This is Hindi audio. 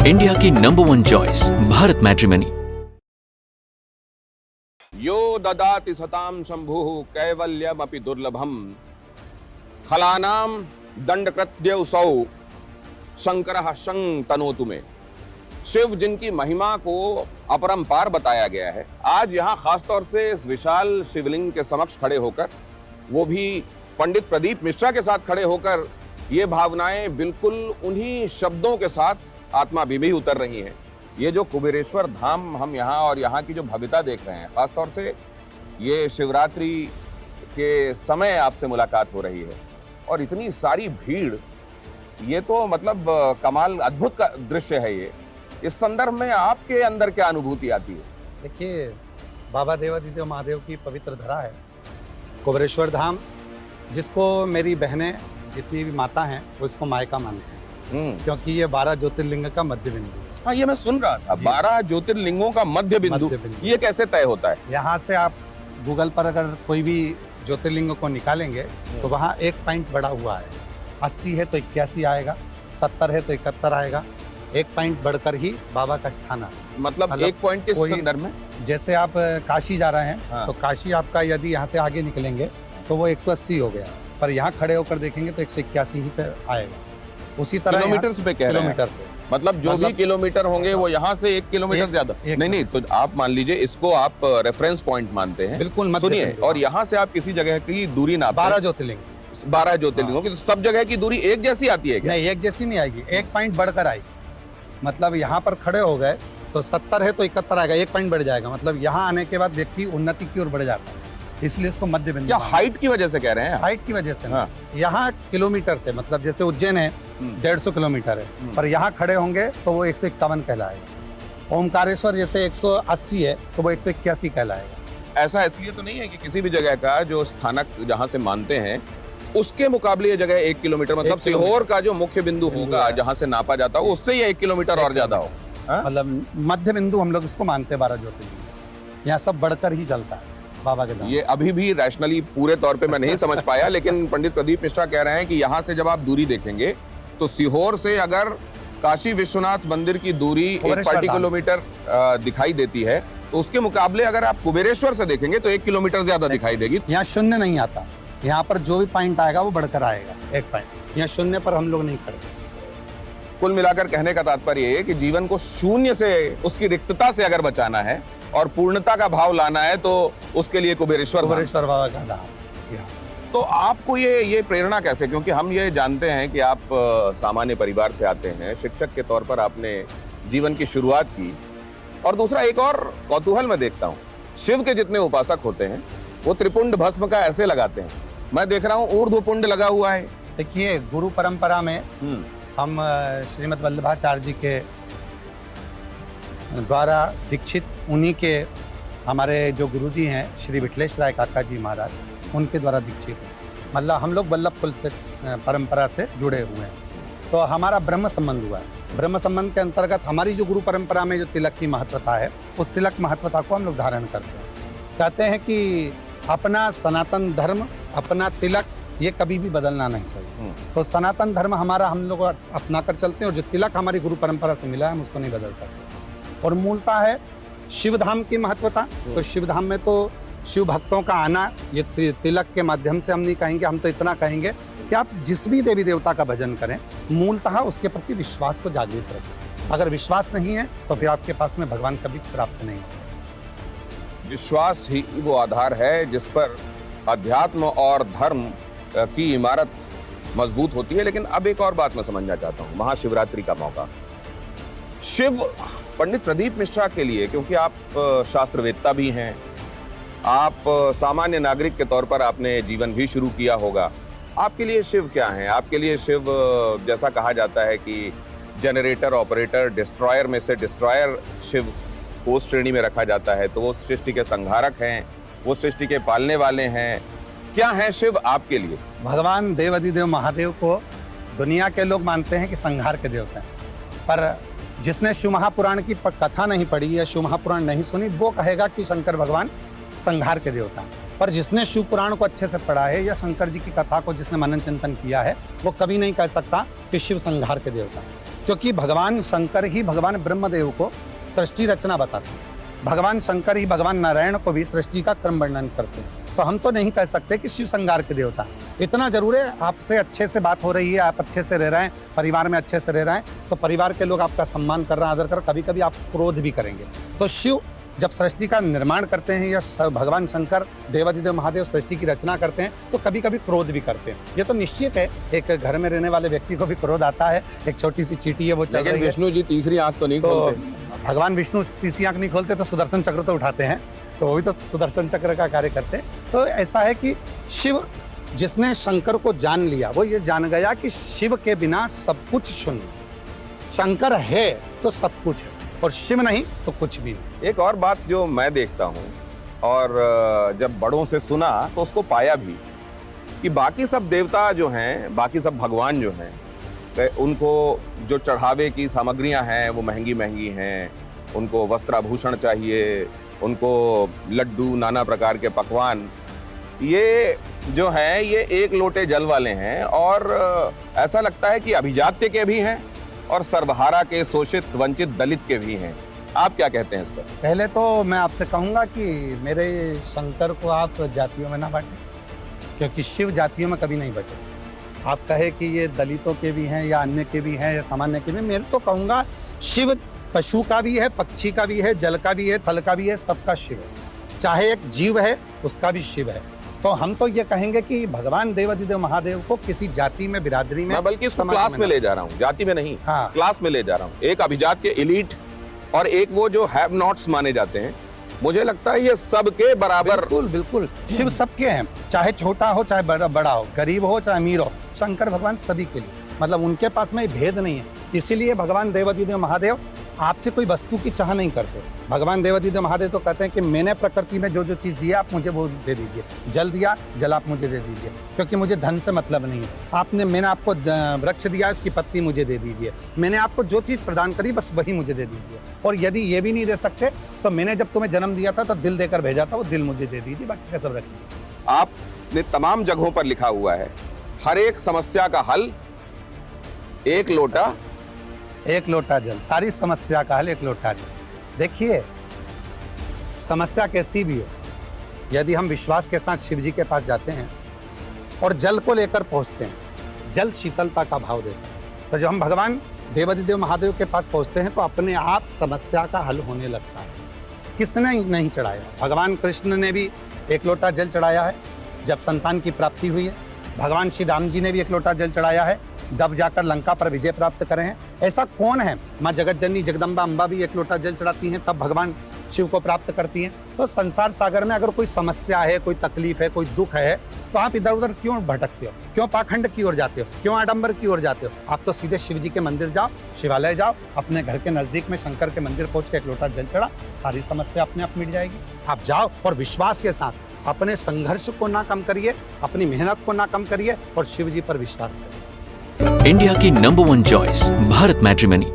इंडिया की #1 चॉइस भारत मैट्रिमनी। यो ददाति सतां शंभुः कैवल्यमपि दुर्लभम खलानां दंडकृत्यौसौ शंकरः शं तनोतु में। शिव जिनकी महिमा को अपरंपार बताया गया है, आज यहाँ खासतौर से इस विशाल शिवलिंग के समक्ष खड़े होकर, वो भी पंडित प्रदीप मिश्रा के साथ खड़े होकर, ये भावनाएं बिल्कुल उन्हीं शब्दों के साथ आत्मा भी उतर रही हैं। ये जो कुबेरेश्वर धाम हम यहाँ और यहाँ की जो भव्यता देख रहे हैं, खासतौर से ये शिवरात्रि के समय आपसे मुलाकात हो रही है और इतनी सारी भीड़, ये तो मतलब कमाल अद्भुत का दृश्य है। ये इस संदर्भ में आपके अंदर क्या अनुभूति आती है? देखिए, बाबा देवादिदेव महादेव की पवित्र धरा है कुबेरेश्वर धाम, जिसको मेरी बहनें जितनी भी माता हैं वो इसको मायका मानते हैं, क्योंकि ये 12 ज्योतिर्लिंग का मध्य बिंदु। हाँ, ये मैं सुन रहा था, 12 ज्योतिर्लिंगों का मध्य बिंदु। ये कैसे तय होता है? यहाँ से आप गूगल पर अगर कोई भी ज्योतिर्लिंग को निकालेंगे तो वहाँ एक पॉइंट बढ़ा हुआ है। 80 है तो 81 आएगा, 70 है तो 71 आएगा। एक पॉइंट बढ़कर ही बाबा का स्थान है। मतलब एक पॉइंट के संदर्भ में, जैसे आप काशी जा रहे हैं, हाँ। तो काशी आपका यदि यहाँ से आगे निकलेंगे तो वो 180 हो गया, पर यहाँ खड़े होकर देखेंगे तो 181 ही पे आएगा। उसी तरह किलोमीटर पे कह रहे हैं? किलोमीटर से मतलब जो भी किलोमीटर होंगे वो यहाँ से 1 किलोमीटर ज्यादा नहीं, तो आप मान लीजिए इसको आप रेफरेंस पॉइंट मानते हैं। बिल्कुल, सुनिए, और यहाँ से आप किसी जगह की दूरी नाप 12 ज्योतिर्लिंग 12 ज्योतिर्लिंगों की, तो सब जगह की दूरी एक जैसी आती है क्या? नहीं, एक जैसी नहीं आएगी, एक पॉइंट बढ़कर आएगी। मतलब यहाँ पर खड़े हो गए तो 70 है तो 71 आएगा, एक पॉइंट बढ़ जाएगा। मतलब यहाँ आने के बाद व्यक्ति उन्नति की ओर बढ़ जाता है, इसलिए इसको मध्य बिंदु। क्या हाइट की वजह से कह रहे हैं? हाइट की वजह से हाँ। यहाँ किलोमीटर से, मतलब जैसे उज्जैन है 150 किलोमीटर है, पर यहाँ खड़े होंगे तो वो 151 कहलाएगा। ओमकारेश्वर जैसे 180 है तो वो 181 कहलाएगा। ऐसा इसलिए तो नहीं है कि किसी भी जगह का जो स्थानक जहाँ से मानते हैं उसके मुकाबले ये जगह 1 किलोमीटर, मतलब सीहोर का जो मुख्य बिंदु होगा जहाँ से नापा जाता हो, उससे ये 1 किलोमीटर और ज्यादा हो। मतलब मध्य बिंदु हम लोग इसको मानते हैं 12 ज्योतिर्लिंग। यहाँ सब बढ़कर ही चलता है बाबा के नाम। ये अभी भी रैशनली पूरे तौर पे मैं नहीं समझ पाया, लेकिन पंडित प्रदीप मिश्रा कह रहे हैं कि यहाँ से जब आप दूरी देखेंगे तो सीहोर से अगर काशी विश्वनाथ मंदिर की दूरी 1 किलोमीटर दिखाई देती है, तो उसके मुकाबले अगर आप कुबेरेश्वर से देखेंगे तो 1 किलोमीटर ज्यादा दिखाई देगी। यहाँ शून्य नहीं आता, यहाँ पर जो भी पॉइंट आएगा वो बढ़कर आएगा, एक पॉइंट। यहाँ शून्य पर हम लोग नहीं खड़े। कुल मिलाकर कहने का तात्पर्य ये है कि जीवन को शून्य से, उसकी रिक्तता से अगर बचाना है और पूर्णता का भाव लाना है तो उसके लिए कुबेरेश्वर बाबा का धाम। तो आपको ये प्रेरणा कैसे? क्योंकि हम ये जानते हैं कि आप सामान्य परिवार से आते हैं, शिक्षक के तौर पर आपने जीवन की शुरुआत की, और दूसरा एक और कौतूहल मैं देखता हूँ, शिव के जितने उपासक होते हैं वो त्रिपुंड भस्म का ऐसे लगाते हैं, मैं देख रहा हूँ ऊर्ध्वपुंड लगा हुआ है। देखिए, गुरु परंपरा में हम श्रीमद् वल्लभाचार्य जी के द्वारा दीक्षित, उन्हीं के हमारे जो गुरुजी हैं श्री विठलेश राय काका जी महाराज, उनके द्वारा दीक्षित हैं। मतलब हम लोग वल्लभ कुल से परंपरा से जुड़े हुए हैं, तो हमारा ब्रह्म संबंध हुआ है। ब्रह्म संबंध के अंतर्गत हमारी जो गुरु परंपरा में जो तिलक की महत्वता है, उस तिलक महत्वता को हम लोग धारण करते हैं। कहते हैं कि अपना सनातन धर्म, अपना तिलक, ये कभी भी बदलना नहीं चाहिए। तो सनातन धर्म हमारा हम लोग अपना कर चलते हैं, और जो तिलक हमारी गुरु परंपरा से मिला है हम उसको नहीं बदल सकते। और मूलता है शिव धाम की महत्वता। तो शिव धाम में तो शिव भक्तों का आना, ये तिलक के माध्यम से हम नहीं कहेंगे, हम तो इतना कहेंगे कि आप जिस भी देवी देवता का भजन करें, मूलतः उसके प्रति विश्वास को जागृत रखें। अगर विश्वास नहीं है तो फिर आपके पास में भगवान कभी प्राप्त नहीं हो सकता। विश्वास ही वो आधार है जिस पर अध्यात्म और धर्म की इमारत मजबूत होती है। लेकिन अब एक और बात मैं समझना चाहता हूँ, महाशिवरात्रि का मौका, शिव पंडित प्रदीप मिश्रा के लिए, क्योंकि आप शास्त्रवेत्ता भी हैं, आप सामान्य नागरिक के तौर पर आपने जीवन भी शुरू किया होगा, आपके लिए शिव क्या है? आपके लिए शिव, जैसा कहा जाता है कि जनरेटर, ऑपरेटर, डिस्ट्रॉयर में से डिस्ट्रॉयर शिव को उस श्रेणी में रखा जाता है, तो वो सृष्टि के संहारक हैं, वो सृष्टि के पालने वाले हैं। क्या है शिव आपके लिए? भगवान देवादिदेव महादेव को दुनिया के लोग मानते हैं कि संहार के देवता हैं, पर जिसने शिव महापुराण की कथा नहीं पढ़ी या शिव महापुराण नहीं सुनी, वो कहेगा कि शंकर भगवान संहार के देवता हैं। पर जिसने शिव पुराण को अच्छे से पढ़ा है या शंकर जी की कथा को जिसने मनन चिंतन किया है, वो कभी नहीं कह सकता कि शिव संहार के देवता। क्योंकि भगवान शंकर ही भगवान ब्रह्मदेव को सृष्टि रचना बताते हैं। भगवान शंकर ही भगवान नारायण को भी सृष्टि का क्रम वर्णन करते हैं। तो हम तो नहीं कह सकते कि शिव श्रृंगार के देवता। इतना जरूर है, आपसे अच्छे से बात हो रही है, आप अच्छे से रह रहे हैं, परिवार में अच्छे से रह रहे हैं, तो परिवार के लोग आपका सम्मान कर रहे हैं, आदर कर, कभी कभी आप क्रोध भी करेंगे। तो शिव जब सृष्टि का निर्माण करते हैं या भगवान शंकर देवादिदेव महादेव सृष्टि की रचना करते हैं तो कभी कभी क्रोध भी करते हैं। ये तो निश्चित है, एक घर में रहने वाले व्यक्ति को भी क्रोध आता है। एक छोटी सी चींटी है वो चल रही है। विष्णु जी तीसरी आंख तो नहीं खोलते। भगवान विष्णु तीसरी आंख नहीं खोलते तो सुदर्शन चक्र तो उठाते हैं, तो वो भी तो सुदर्शन चक्र का कार्य करते हैं। तो ऐसा है कि शिव जिसने शंकर को जान लिया वो ये जान गया कि शिव के बिना सब कुछ शून्य, शंकर है तो सब कुछ है और शिव नहीं तो कुछ भी नहीं। एक और बात जो मैं देखता हूँ और जब बड़ों से सुना तो उसको पाया भी कि बाकी सब देवता जो हैं, बाकी सब भगवान जो हैं, उनको जो चढ़ावे की सामग्रियां हैं वो महंगी महंगी हैं, उनको वस्त्राभूषण चाहिए, उनको लड्डू नाना प्रकार के पकवान, ये जो हैं ये एक लोटे जल वाले हैं और ऐसा लगता है कि अभिजात्य के भी हैं और सर्वहारा के शोषित वंचित दलित के भी हैं। आप क्या कहते हैं इस पर? पहले तो मैं आपसे कहूंगा कि मेरे शंकर को आप जातियों में ना बांटें, क्योंकि शिव जातियों में कभी नहीं बटे। आप कहे कि ये दलितों के भी हैं या अन्य के भी हैं या सामान्य के भी, मैं तो कहूंगा शिव पशु का भी है, पक्षी का भी है, जल का भी है, थल का भी है, सबका शिव है। चाहे एक जीव है उसका भी शिव है। तो हम तो ये कहेंगे कि भगवान देवादिदेव महादेव को किसी जाति में, बिरादरी में, मैं बल्कि इसको क्लास में ले जा रहा हूँ, जाति में नहीं। हाँ, क्लास में ले जा रहा हूँ। एक अभिजात्य एलीट और एक वो जो हैव नॉट्स माने जाते हैं। मुझे लगता है ये सबके बराबर। बिल्कुल बिल्कुल, शिव सबके हैं, चाहे छोटा हो चाहे बड़ा हो, गरीब हो चाहे अमीर हो, शंकर भगवान सभी के लिए, मतलब उनके पास में भेद नहीं है। इसीलिए भगवान देवादिदेव महादेव आपसे कोई वस्तु की चाह नहीं करते। भगवान देवादिदेव महादेव तो कहते हैं कि मैंने प्रकृति में जो जो चीज़ दी है आप मुझे वो दे दीजिए। जल दिया, जल आप मुझे दे दीजिए, क्योंकि मुझे धन से मतलब नहीं है। मैंने आपको वृक्ष दिया, उसकी पत्ती मुझे दे दीजिए। मैंने आपको जो चीज़ प्रदान करी बस वही मुझे दे दीजिए। और यदि ये भी नहीं दे सकते तो मैंने जब तुम्हें जन्म दिया था तो दिल देकर भेजा था, वो दिल मुझे दे दीजिए, बाकी का सब रख लीजिए। आपने तमाम जगहों पर लिखा हुआ है हर एक समस्या का हल एक लोटा जल, सारी समस्या का हल एक लोटा जल। देखिए, समस्या कैसी भी हो, यदि हम विश्वास के साथ शिव जी के पास जाते हैं और जल को लेकर पहुंचते हैं, जल शीतलता का भाव देता है। तो जब हम भगवान देवादिदेव महादेव के पास पहुंचते हैं तो अपने आप समस्या का हल होने लगता है। किसने नहीं चढ़ाया? भगवान कृष्ण ने भी एक लोटा जल चढ़ाया है जब संतान की प्राप्ति हुई है। भगवान श्री राम जी ने भी एक लोटा जल चढ़ाया है जब जाकर लंका पर विजय प्राप्त करे हैं। ऐसा कौन है? माँ जगत जननी जगदम्बा अम्बा भी एक लोटा जल चढ़ाती हैं, तब भगवान शिव को प्राप्त करती हैं। तो संसार सागर में अगर कोई समस्या है, कोई तकलीफ है, कोई दुख है, तो आप इधर उधर क्यों भटकते हो? क्यों पाखंड की ओर जाते हो? क्यों आडंबर की ओर जाते हो? आप तो सीधे शिव जी के मंदिर जाओ, शिवालय जाओ, अपने घर के नजदीक में शंकर के मंदिर पहुंच के एक लोटा जल चढ़ा, सारी समस्या अपने आप मिट जाएगी। आप जाओ और विश्वास के साथ अपने संघर्ष को ना कम करिए, अपनी मेहनत को ना कम करिए और शिव जी पर विश्वास करिए। इंडिया की नंबर 1 चॉइस भारत मैट्रिमनी।